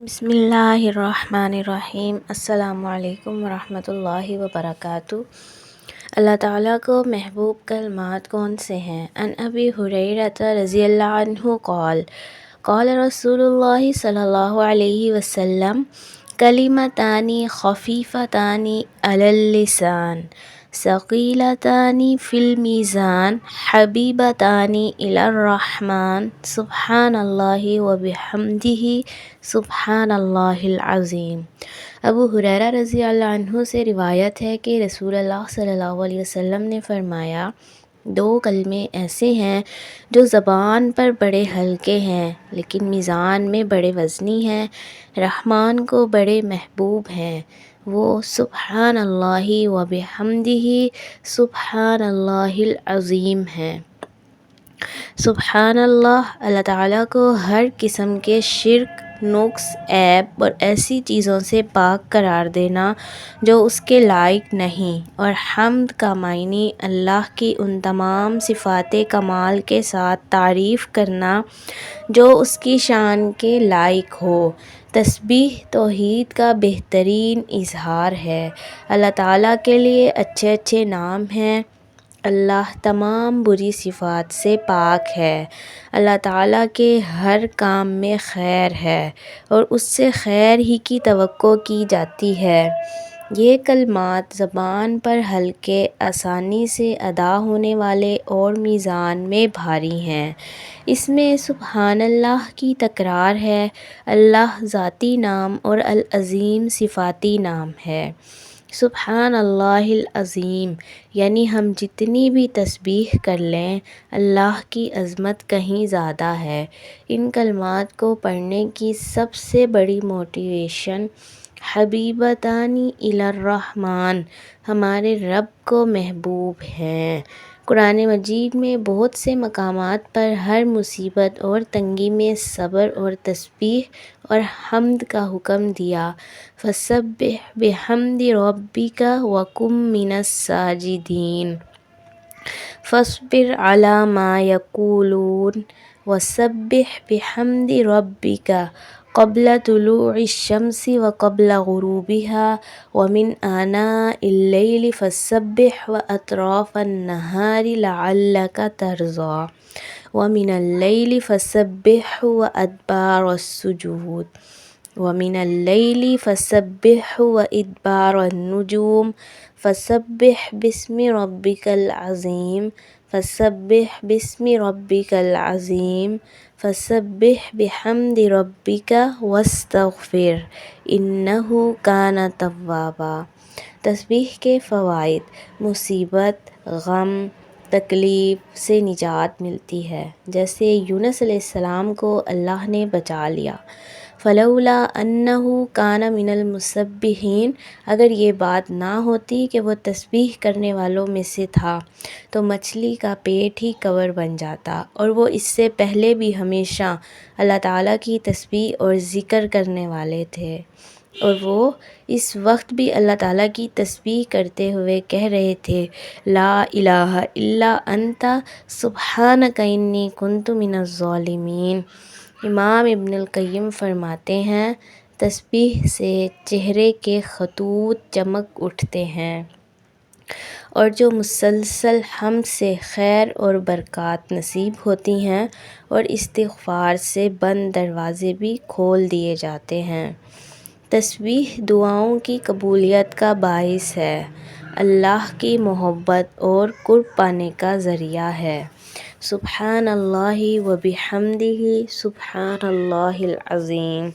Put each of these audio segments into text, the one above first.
بسم اللہ الرحمن الرحیم۔ السلام علیکم ورحمۃ اللہ وبرکاتہ۔ اللہ تعالیٰ کو محبوب کلمات کون سے ہیں؟ عن ابی ہریرہ رضی اللہ عنہ قال قال رسول اللہ صلی اللہ علیہ وسلم کلمتان خفیفتان علی اللسان ثقیلتان فی المیزان حبیبتان الی الرحمن سبحان اللہ وبحمدہ سبحان اللہ العظیم۔ ابو ہریرہ رضی اللہ عنہ سے روایت ہے کہ رسول اللہ صلی اللہ علیہ وسلم نے فرمایا، دو کلمے ایسے ہیں جو زبان پر بڑے ہلکے ہیں لیکن میزان میں بڑے وزنی ہیں، رحمان کو بڑے محبوب ہیں، وہ سبحان اللہ وبحمدہ سبحان اللہ العظیم ہیں۔ سبحان اللہ، اللہ تعالیٰ کو ہر قسم کے شرک، نقص، عیب اور ایسی چیزوں سے پاک قرار دینا جو اس کے لائق نہیں، اور حمد کا معنی اللہ کی ان تمام صفات کمال کے ساتھ تعریف کرنا جو اس کی شان کے لائق ہو۔ تسبیح توحید کا بہترین اظہار ہے۔ اللہ تعالیٰ کے لیے اچھے اچھے نام ہیں۔ اللہ تمام بری صفات سے پاک ہے۔ اللہ تعالیٰ کے ہر کام میں خیر ہے اور اس سے خیر ہی کی توقع کی جاتی ہے۔ یہ کلمات زبان پر ہلکے، آسانی سے ادا ہونے والے اور میزان میں بھاری ہیں۔ اس میں سبحان اللہ کی تکرار ہے۔ اللہ ذاتی نام اور العظیم صفاتی نام ہے۔ سبحان اللہ العظیم یعنی ہم جتنی بھی تسبیح کر لیں، اللہ کی عظمت کہیں زیادہ ہے۔ ان کلمات کو پڑھنے کی سب سے بڑی موٹیویشن حبیبتان الی الرحمن، ہمارے رب کو محبوب ہیں۔ قرآن مجید میں بہت سے مقامات پر ہر مصیبت اور تنگی میں صبر اور تسبیح اور حمد کا حکم دیا۔ فسبح بحمد ربک وکن من الساجدین، فاصبر علی ما یقولون وسبح بحمد ربک قبل طلوع الشمس وقبل غروبها ومن آناء اللیل فسبح واطراف النہار لعلک ترضی ومن اللیل فسبح وادبار السجود ومن اللیل فسبح وادبار النجوم فسبح باسم ربک العظیم فسبح باسم ربک العظیم فسبح بحمد ربک واستغفر انہ کان توابا۔ تسبیح کے فوائد: مصیبت، غم، تکلیف سے نجات ملتی ہے، جیسے یونس علیہ السلام کو اللہ نے بچا لیا۔ فلولا انہ کان من المسبحین، اگر یہ بات نہ ہوتی کہ وہ تسبیح کرنے والوں میں سے تھا تو مچھلی کا پیٹ ہی قبر بن جاتا، اور وہ اس سے پہلے بھی ہمیشہ اللہ تعالیٰ کی تسبیح اور ذکر کرنے والے تھے، اور وہ اس وقت بھی اللہ تعالیٰ کی تسبیح کرتے ہوئے کہہ رہے تھے، لا الہ الا انت سبحانک انی کنت من الظالمین۔ امام ابن القیم فرماتے ہیں، تسبیح سے چہرے کے خطوط چمک اٹھتے ہیں، اور جو مسلسل حمد سے خیر اور برکات نصیب ہوتی ہیں، اور استغفار سے بند دروازے بھی کھول دیے جاتے ہیں۔ تسبیح دعاؤں کی قبولیت کا باعث ہے، اللہ کی محبت اور قرب پانے کا ذریعہ ہے۔ سبحان اللہ وبحمدہ سبحان اللہ العظیم۔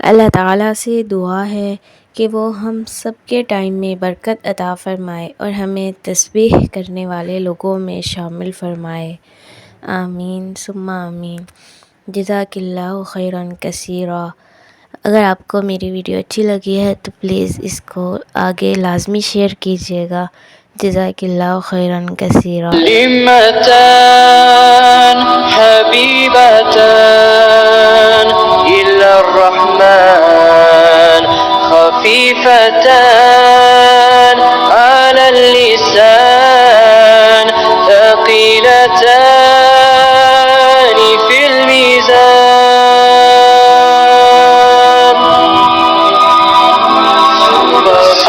اللہ تعالیٰ سے دعا ہے کہ وہ ہم سب کے ٹائم میں برکت عطا فرمائے اور ہمیں تسبیح کرنے والے لوگوں میں شامل فرمائے۔ آمین ثم آمین۔ جزاک اللہ خیراً کثیرا۔ اگر آپ کو میری ویڈیو اچھی لگی ہے تو پلیز اس کو آگے لازمی شیئر کیجیے گا۔ جزاک اللہ خیراً کثیرا۔ کلمتان حبیبتان الی الرحمن خفیفتان علی اللسان ثقیلتان فی المیزان الغفور